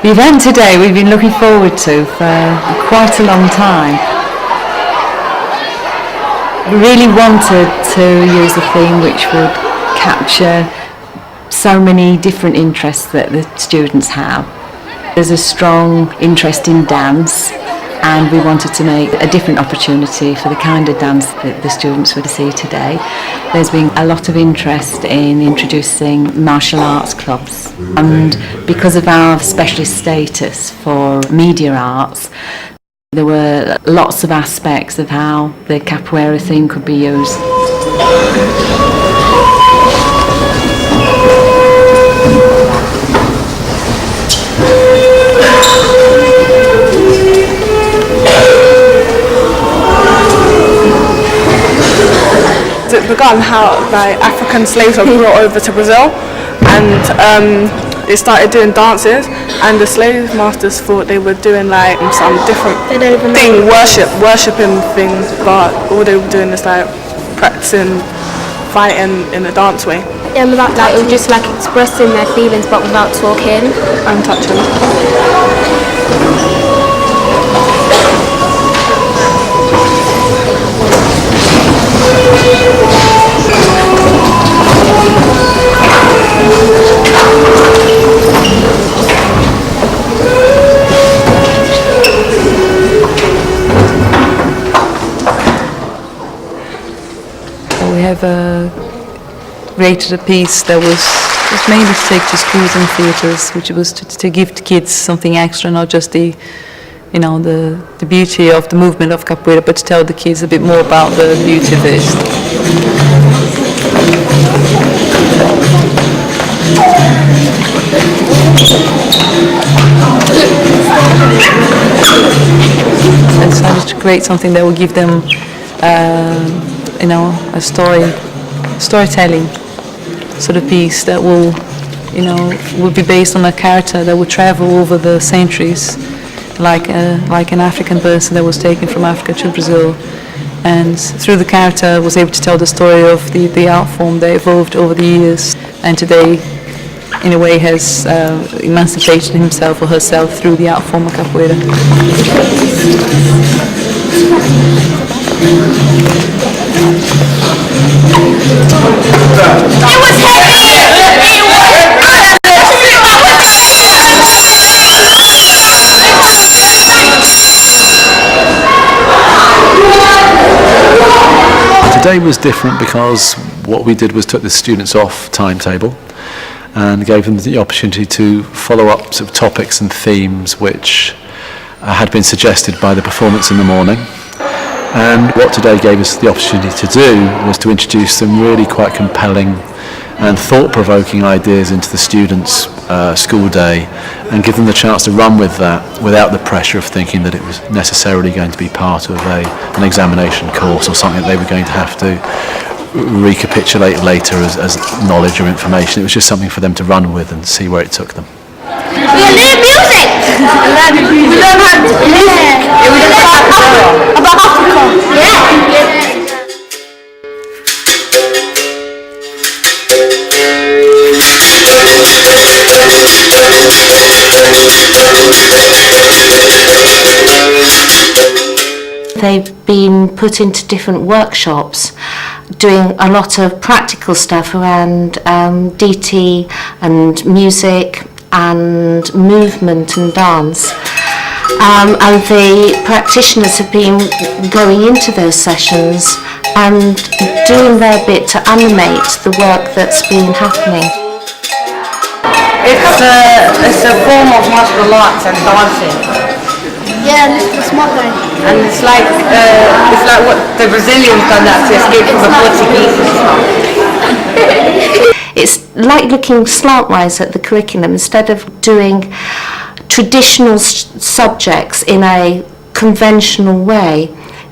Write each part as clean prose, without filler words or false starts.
The event today we've been looking forward to for quite a long time. We really wanted to use a theme which would capture so many different interests that the students have. There's a strong interest in dance, and we wanted to make a different opportunity for the kind of dance that the students would see today. There's been a lot of interest in introducing martial arts clubs, and because of our specialist status for media arts, there were lots of aspects of how the Capoeira theme could be used. It began how African slaves were brought over to Brazil, and they started doing dances, and the slave masters thought they were doing some different thing, worshipping things, but all they were doing is practicing fighting in a dance way. Yeah, without it was just expressing their feelings, but without talking and touching. We have created a piece that was mainly to take to schools and theatres, which was to give to kids something extra, not just the beauty of the movement of Capoeira, but to tell the kids a bit more about the beauty of it. I decided to create something that will give them a storytelling sort of piece that will be based on a character that will travel over the centuries, like an African person that was taken from Africa to Brazil, and through the character was able to tell the story of the art form that evolved over the years, and today in a way has emancipated himself or herself through the art form of Capoeira. Today was different because what we did was took the students off timetable and gave them the opportunity to follow up sort of topics and themes which had been suggested by the performance in the morning. And what today gave us the opportunity to do was to introduce some really quite compelling and thought-provoking ideas into the students' school day, and give them the chance to run with that without the pressure of thinking that it was necessarily going to be part of an examination course or something that they were going to have to recapitulate later as knowledge or information. It was just something for them to run with and see where it took them. We learn music! We learn how to music! Yeah, we learn about Africa! Yeah! They've been put into different workshops doing a lot of practical stuff around DT and music and movement and dance. And the practitioners have been going into those sessions and doing their bit to animate the work that's been happening. It's a form of martial arts and dancing. Yeah, this is mother. And it's like what the Brazilians done that to escape from the Portuguese and stuff. It's like looking slantwise at the curriculum instead of doing traditional subjects in a conventional way.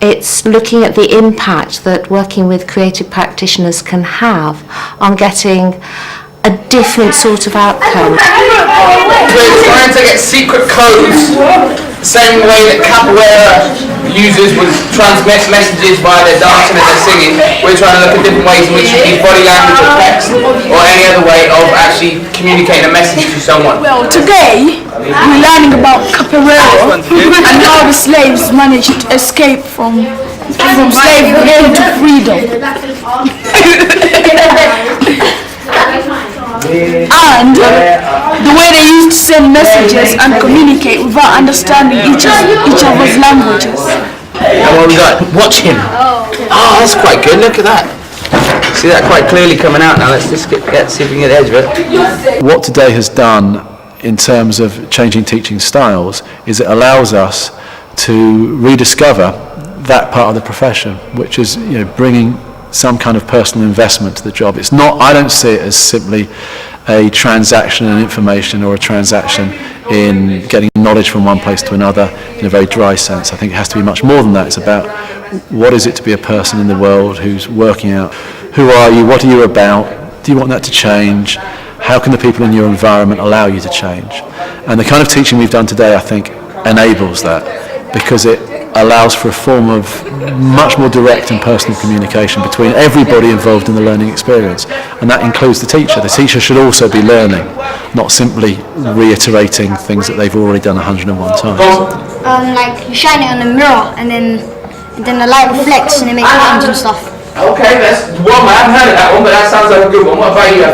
It's looking at the impact that working with creative practitioners can have on getting a different sort of outcome. We're trying to get secret codes same way that Capoeira users would transmit messages via their dancing and their singing, we're trying to look at different ways in which you use body language or text or any other way of actually communicating a message to someone. Well, today we're learning about Capoeira and how the slaves managed to escape from slavery into freedom. And the way they used to send messages and communicate without understanding each other's languages. And what we got? Watch him. Oh, that's quite good. Look at that. See that quite clearly coming out now. Let's just see if we can get the edge of it. What today has done in terms of changing teaching styles is it allows us to rediscover that part of the profession, which is, you know, bringing some kind of personal investment to the job. It's not, I don't see it as simply a transaction in information or a transaction in getting knowledge from one place to another in a very dry sense. I think it has to be much more than that. It's about what is it to be a person in the world who's working out who are you, what are you about, do you want that to change, how can the people in your environment allow you to change. And the kind of teaching we've done today, I think, enables that, because it allows for a form of much more direct and personal communication between everybody involved in the learning experience, and that includes the teacher. The teacher should also be learning, not simply reiterating things that they've already done 101 times. Like you shine it on a mirror and then the light reflects and it makes lines and stuff. Okay, that's one. I haven't heard of that one, but that sounds like a good one. What about you?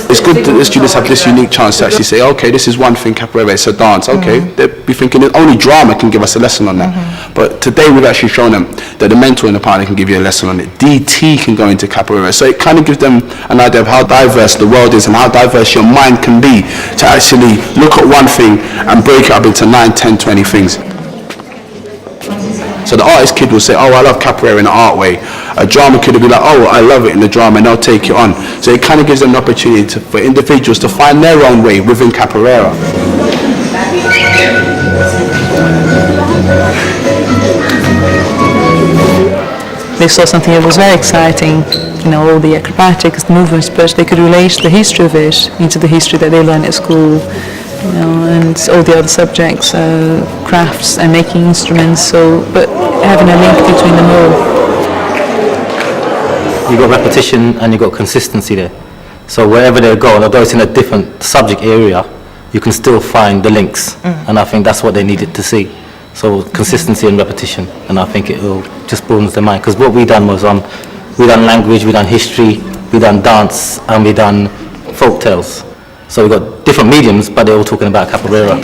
It's good that the students have this unique chance to actually say, okay, this is one thing, Capoeira, it's a dance. Okay, they'd be thinking that only drama can give us a lesson on that. But today we've actually shown them that the mentor in the party can give you a lesson on it. DT can go into Capoeira. So it kind of gives them an idea of how diverse the world is and how diverse your mind can be to actually look at one thing and break it up into 9, 10, 20 things. So the artist kid will say, oh, I love Capoeira in the art way. A drama kid will be like, oh, I love it in the drama, and they'll take it on. So it kind of gives them an opportunity for individuals to find their own way within Capoeira. They saw something that was very exciting, you know, all the acrobatics, the movements, but they could relate the history of it into the history that they learned at school. You know, and all the other subjects, crafts and making instruments, so, but having a link between them all. You've got repetition and you've got consistency there. So wherever they go, although it's in a different subject area, you can still find the links. And I think that's what they needed to see. So consistency and repetition, and I think it will just broadens their mind. Because what we done was, we done language, we done history, we done dance, and we done folk tales. So we've got different mediums, but they're all talking about Capoeira.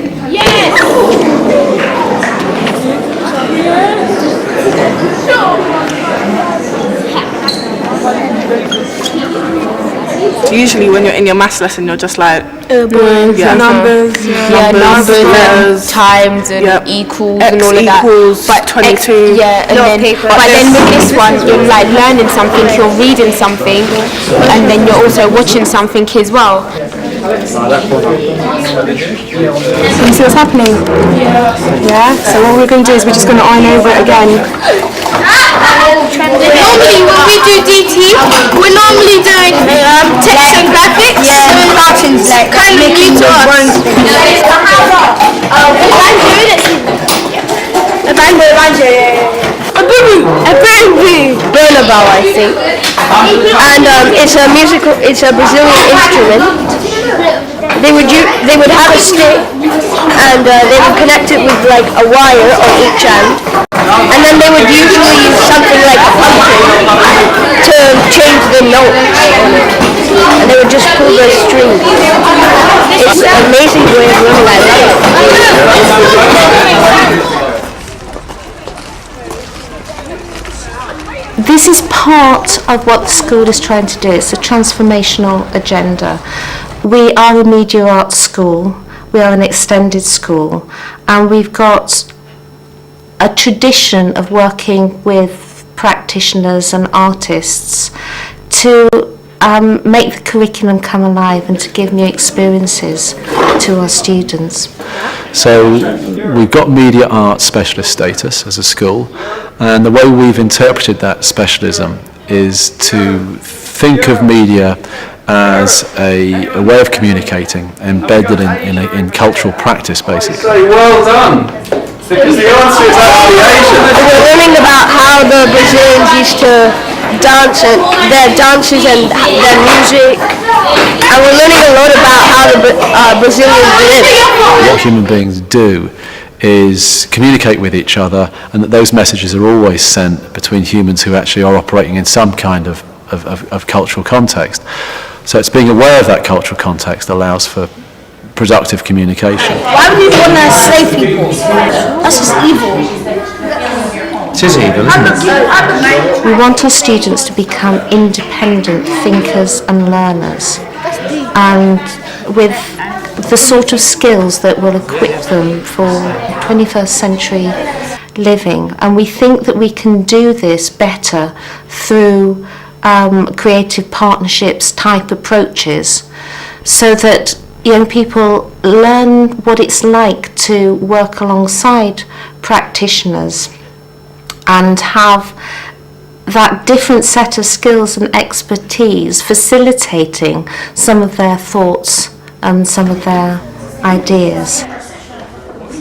Usually when you're in your maths lesson, you're just like Numbers, numbers, times and equals X and all of that. equals 22. But then with this one, you're like learning something, you're reading something, and then you're also watching something as well. Can you see what's happening? Yeah. So what we're going to do is we're just going to iron over it again. Normally when we do DT, we're normally doing text and graphics. Cartoons, like kind of new to us. A bambu, bolivar, I think. And it's a Brazilian instrument. They would have a stick and they would connect it with like a wire on each end, and then they would usually use something like a pumpkin to change the notes, and they would just pull the string. It's an amazing way of learning. I love it. This is part of what the school is trying to do. It's a transformational agenda. We are a media arts school, we are an extended school, and we've got a tradition of working with practitioners and artists to make the curriculum come alive and to give new experiences to our students. So we've got media arts specialist status as a school, and the way we've interpreted that specialism is to think of media as a way of communicating embedded in cultural practice, basically. So well done. Because the answer is actually Asian. We're learning about how the Brazilians used to dance and their dances and their music, and we're learning a lot about how the Brazilians live. What human beings do is communicate with each other, and that those messages are always sent between humans who actually are operating in some kind of cultural context. So it's being aware of that cultural context allows for productive communication. Why would you want to slave people? That's just evil. It is evil, isn't it? We want our students to become independent thinkers and learners, and with the sort of skills that will equip them for 21st century living. And we think that we can do this better through creative partnerships type approaches, so that young people learn what it's like to work alongside practitioners and have that different set of skills and expertise facilitating some of their thoughts and some of their ideas.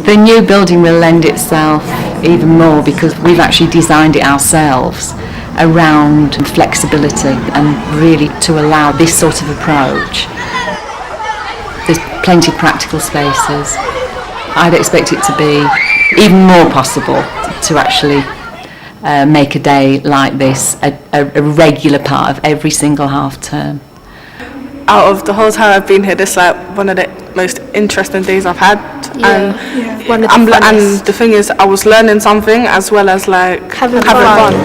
The new building will lend itself even more because we've actually designed it ourselves around flexibility and really to allow this sort of approach. There's plenty of practical spaces. I'd expect it to be even more possible to actually make a day like this a regular part of every single half term. Out of the whole time I've been here, this is like one of the most interesting days I've had. And the thing is, I was learning something as well as like having fun.